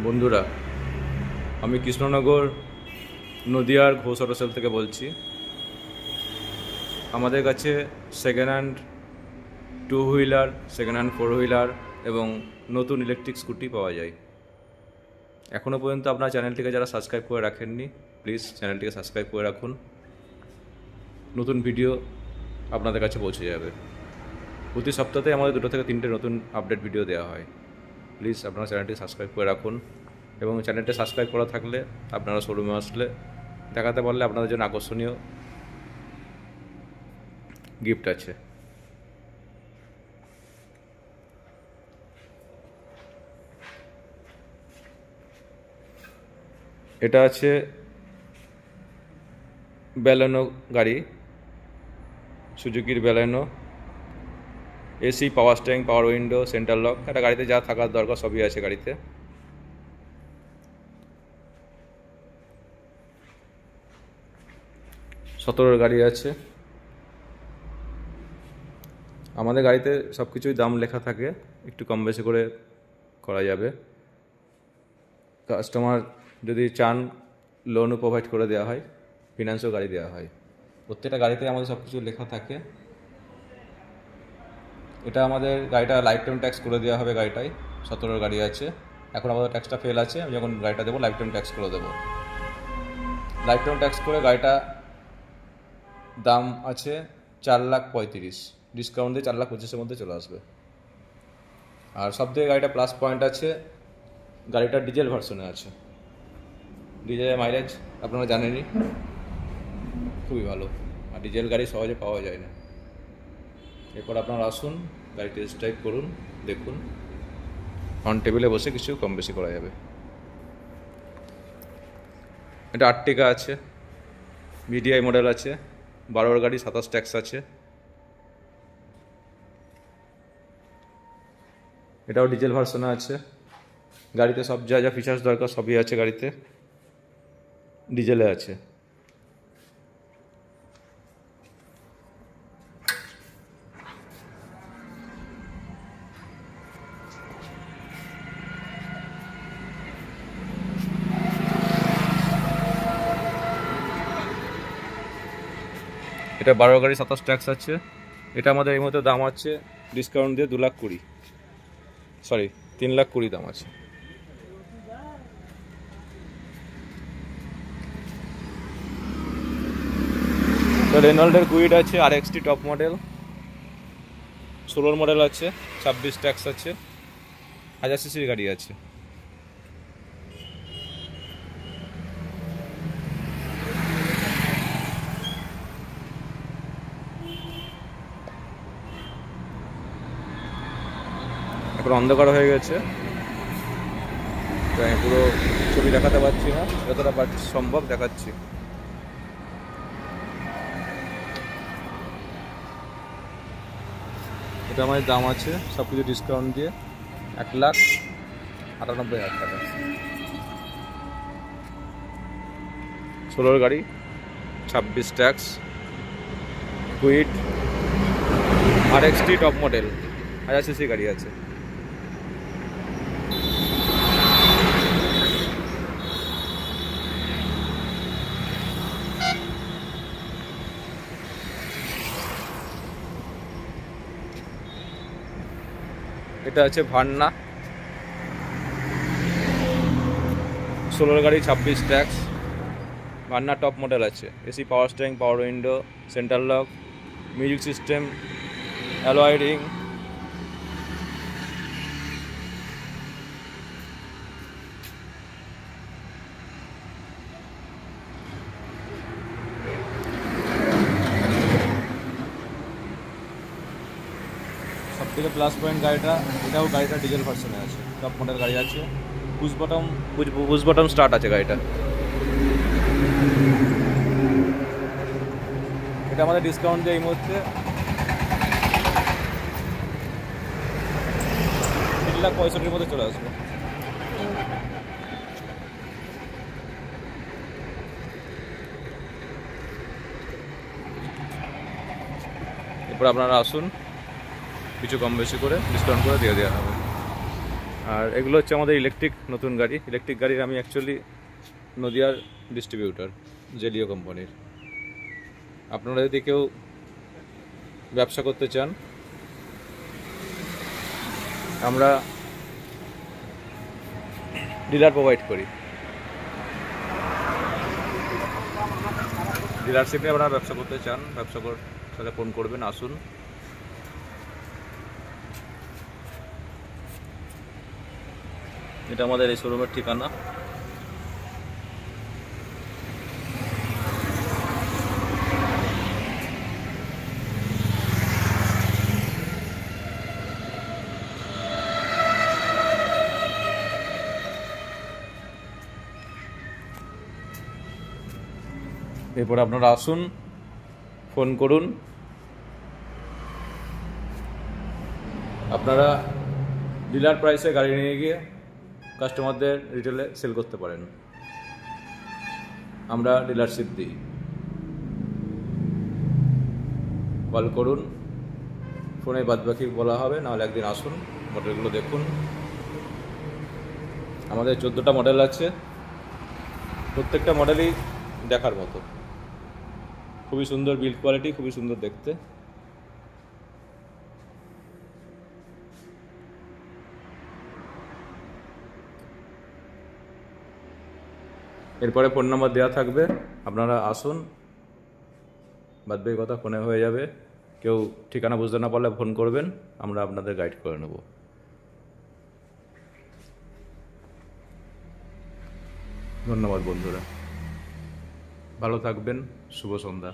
বন্ধুরা, আমি কৃষ্ণনগর নদিয়ার ঘোষ অটো সেল থেকে বলছি। আমাদের কাছে second hand 2 wheeler, second hand 4 wheeler এবং নতুন ইলেকট্রিক স্কুটি পাওয়া যায়। এখনও পর্যন্ত আপনার চ্যানেলটিকে যারা সাবস্ক্রাইব করে রাখেননি, প্লিজ চ্যানেলটিকে সাবস্ক্রাইব করে রাখুন। নতুন ভিডিও আপনাদের কাছে পৌঁছে যাবে। প্রতি সপ্তাহে আমাদের 2 থেকে 3টে নতুন আপডেট ভিডিও দেওয়া হয়। প্লিজ আপনারা চ্যানেলটি সাবস্ক্রাইব করে রাখুন এবং চ্যানেলটি সাবস্ক্রাইব করা থাকলে আপনারা শোরুমে আসলে দেখাতে পারলে আপনাদের জন্য আকর্ষণীয় গিফট আছে। এটা আছে ব্যালেনো গাড়ি, সুজুকির Baleno, AC, power steering, power window, centre lock. একটা গাড়িতে যা থাকার দরকার সবই আছে গাড়িতে। সতেরোর গাড়ি আছে। আমাদের গাড়িতে সব কিছুই দাম লেখা থাকে, একটু কম বেশি করে করা যাবে। কাস্টমার যদি চান লোনও প্রোভাইড করে দেওয়া হয়, ফিনান্সও গাড়ি দেওয়া হয়। প্রত্যেকটা গাড়িতে আমাদের সব কিছু লেখা থাকে। এটা আমাদের গাড়িটা লাইফ টাইম ট্যাক্স করে দেওয়া হবে। গাড়িটায় 17 গাড়ি আছে। এখন আমাদের ট্যাক্সটা ফেল আছে, আমি যখন গাড়িটা দেবো লাইফ টাইম ট্যাক্স করে দেবো। লাইফ টাইম ট্যাক্স করে গাড়িটা দাম আছে 4,35,000, ডিসকাউন্ট দিয়ে 4,25,000-এর মধ্যে চলে আসবে। আর সব থেকে গাড়িটা প্লাস পয়েন্ট আছে, গাড়িটা ডিজেল ভার্সনে আছে। ডিজেলের মাইলেজ আপনারা জানেনই, খুবই ভালো। আর ডিজেল গাড়ি সহজে পাওয়া যায় না। এরপর আপনারা আসুন, গাড়ি টেস্ট ড্রাইভ করুন, দেখুন। অন টেবিলে বসে কিছু কম বেশি করা যাবে। এটা আর্টিকা আছে, ভিডিআই মডেল আছে, 12 গাড়ি, 27 ট্যাক্স আছে। এটাও ডিজেল ভার্সনে আছে। গাড়িতে সব যা যা ফিচার্স দরকার সবই আছে গাড়িতে, ডিজেলে আছে। এটা 12 গাড়ি, 27 ট্যাক্স আছে। এটা আমাদের এই মুহূর্তে দাম আছে ডিসকাউন্ট দিয়ে 2,20,000, সরি 3,20,000 দাম আছে। তো রেনল্ডের কুইড আছে, RXT টপ মডেল, 16 মডেল আছে, 26 ট্যাক্স আছে, 1000 সিসির গাড়ি আছে। এখন অন্ধকার হয়ে গেছে, আমি পুরো ছবি দেখাতে পারছি না, যতটা পারছি সম্ভব দেখাচ্ছি। এটা আমাদের দাম আছে সব কিছু ডিসকাউন্ট দিয়ে 1,98,000 টাকা। 16 গাড়ি, 26 tax, Kwid, RXT top model, 1000 CC গাড়ি আছে। এটা আছে ভান্না, 16 গাড়ি, 26 ট্যাক্স, ভান্না টপ মডেল আছে। AC, power steering, power window, centre lock, music system, alloy ring. সবথেকে প্লাস পয়েন্ট গাড়িটা, এটাও গাড়িটা ডিজেল ভার্সনে আছে, টপ মডেল গাড়ি আছে। পুশ বটম স্টার্ট আছে গাড়িটা। এটা আমাদের ডিসকাউন্ট দিয়ে এই মুহূর্তে 3,65,000-এর মধ্যে চলে আসবে। এরপর আপনারা আসুন, কিছু কম বেশি করে ডিসকাউন্ট করে দিয়ে দেওয়া হবে। আর এগুলো হচ্ছে আমাদের ইলেকট্রিক নতুন গাড়ি। ইলেকট্রিক গাড়ির আমি অ্যাকচুয়ালি নদিয়ার ডিস্ট্রিবিউটর জেলিও কোম্পানির। আপনারা যদি কেউ ব্যবসা করতে চান, আমরা ডিলার প্রোভাইড করি। ডিলারশিপে আপনারা ব্যবসা করতে চান, ব্যবসা সাথে ফোন করবেন, আসুন। এটা আমাদের এই শোরুমের ঠিকানা। এরপর আপনারা আসুন, ফোন করুন। আপনারা ডিলার প্রাইসে গাড়ি নিয়ে গিয়ে কাস্টমারদের রিটেলে সেল করতে পারেন। আমরা ডিলারশিপ দিই। কল করুন, ফোনে বাদবাকি বলা হবে, নাহলে একদিন আসুন, মডেলগুলো দেখুন। আমাদের 14টা মডেল আছে, প্রত্যেকটা মডেলই দেখার মতো। খুবই সুন্দর বিল্ড কোয়ালিটি, খুবই সুন্দর দেখতে। এরপরে ফোন নাম্বার দেওয়া থাকবে, আপনারা আসুন, বাদবাকি কথা ফোনে হয়ে যাবে। কেউ ঠিকানা বুঝতে না পারলে ফোন করবেন, আমরা আপনাদের গাইড করে নেব। ধন্যবাদ বন্ধুরা, ভালো থাকবেন, শুভ সন্ধ্যা।